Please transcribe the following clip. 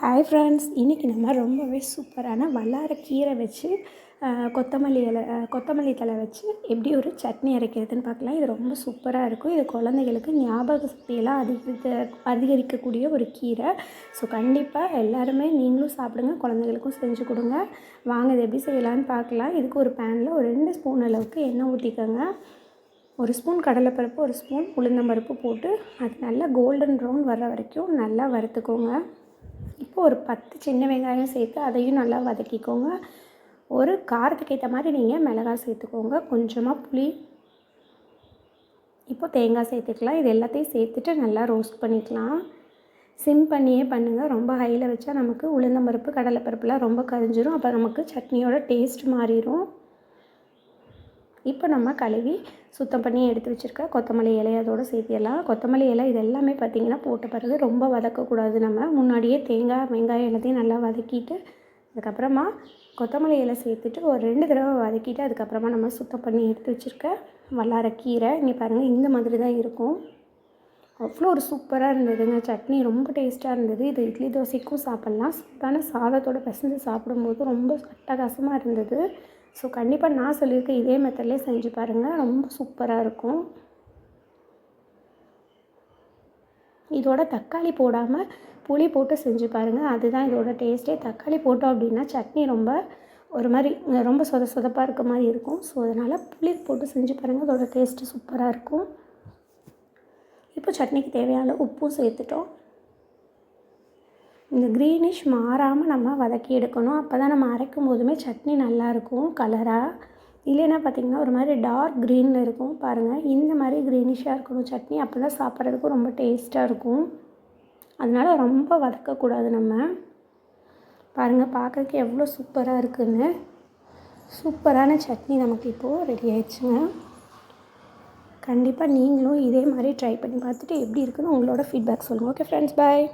Hi friends, இன்றைக்கி நம்ம ரொம்பவே சூப்பரான வல்லார கீரை வச்சு கொத்தமல்லி தழை வச்சு எப்படி ஒரு சட்னி அரைக்கிறதுன்னு பார்க்கலாம். இது ரொம்ப சூப்பராக இருக்கும். இது குழந்தைகளுக்கு ஞாபக சக்தியெல்லாம் அதிகரிக்கக்கூடிய ஒரு கீரை. ஸோ கண்டிப்பாக எல்லாருமே நீங்களும் சாப்பிடுங்க, குழந்தைகளுக்கும் செஞ்சு கொடுங்க. வாங்க இது எப்படி செய்யலான்னு பார்க்கலாம். இதுக்கு ஒரு பேனில் ஒரு 2 ஸ்பூன் அளவுக்கு எண்ணெய் ஊற்றிக்கோங்க. 1 ஸ்பூன் கடலைப்பருப்பு, 1 ஸ்பூன் உளுந்தம்பருப்பு போட்டு அது நல்லா கோல்டன் ப்ரௌன் வர்ற வரைக்கும் நல்லா வறுத்துக்கோங்க. இப்போ ஒரு 10 சின்ன வெங்காயம் சேர்த்து அதையும் நல்லா வதக்கிக்கோங்க. ஒரு காரத்துக்கு ஏற்ற மாதிரி நீங்கள் மிளகாய் சேர்த்துக்கோங்க. கொஞ்சமாக புளி, இப்போ தேங்காய் சேர்த்துக்கலாம். இது எல்லாத்தையும் சேர்த்துட்டு நல்லா ரோஸ்ட் பண்ணிக்கலாம். சிம் பண்ணியே பண்ணுங்கள். ரொம்ப ஹையில் வச்சா நமக்கு உளுந்தம்பருப்பு கடலைப்பருப்புலாம் ரொம்ப கரிஞ்சிடும். அப்போ நமக்கு சட்னியோட டேஸ்ட் மாறிடும். இப்போ நம்ம கழுவி சுத்தம் பண்ணி எடுத்து வச்சுருக்க கொத்தமல்லி இலை அதோடு சேர்த்திடலாம். கொத்தமல்லி இலை இது எல்லாமே பார்த்திங்கன்னா போட்ட பிறகு ரொம்ப வதக்கக்கூடாது. நம்ம முன்னாடியே தேங்காய் வெங்காயம் எல்லாத்தையும் நல்லா வதக்கிட்டு அதுக்கப்புறமா கொத்தமல்லி இலை சேர்த்துட்டு ஒரு 2 தடவை வதக்கிட்டு அதுக்கப்புறமா நம்ம சுத்தம் பண்ணி எடுத்து வச்சுருக்க வல்லார கீரை இங்கே பாருங்கள், இந்த மாதிரி தான் இருக்கும். அவ்வளோ ஒரு சூப்பராக இருந்ததுங்க. சட்னி ரொம்ப டேஸ்ட்டாக இருந்தது. இது இட்லி தோசைக்கும் சாப்பிட்லாம். சூடான சாதத்தோடு பிசைஞ்சு சாப்பிடும்போது ரொம்ப அட்டகாசமாக இருந்தது. ஸோ கண்டிப்பாக நான் சொல்லியிருக்கேன் இதே மெத்தட்லேயே செஞ்சு பாருங்கள், ரொம்ப சூப்பராக இருக்கும். இதோட தக்காளி போடாமல் புளி போட்டு செஞ்சு பாருங்கள், அதுதான் இதோட டேஸ்ட்டே. தக்காளி போட்டோம் அப்படின்னா சட்னி ஒரு மாதிரி ரொம்ப சொதப்பாக இருக்க மாதிரி இருக்கும். ஸோ அதனால் புளி போட்டு செஞ்சு பாருங்கள், அதோட டேஸ்ட்டு சூப்பராக இருக்கும். இப்போ சட்னிக்கு தேவையான உப்பும் சேர்த்துட்டோம். இந்த க்ரீனிஷ் மாறாமல் நம்ம வதக்கி எடுக்கணும். அப்போ தான் நம்ம அரைக்கும் போதுமே சட்னி நல்லாயிருக்கும் கலராக. இல்லைன்னா பார்த்திங்கன்னா ஒரு மாதிரி டார்க் க்ரீனில் இருக்கும் பாருங்கள். இந்த மாதிரி க்ரீனிஷாக இருக்கணும் சட்னி. அப்போ தான் சாப்பிட்றதுக்கும் ரொம்ப டேஸ்ட்டாக இருக்கும். அதனால் ரொம்ப வதக்கக்கூடாது. நம்ம பாருங்கள், பார்க்குறதுக்கு எவ்வளோ சூப்பராக இருக்குதுன்னு. சூப்பரான சட்னி நமக்கு இப்போது ரெடி ஆயிடுச்சுங்க. கண்டிப்பாக நீங்களும் இதே மாதிரி ட்ரை பண்ணி பார்த்துட்டு எப்படி இருக்குன்னு உங்களோட ஃபீட்பேக் சொல்லுங்கள். ஓகே ஃப்ரெண்ட்ஸ், பாய்.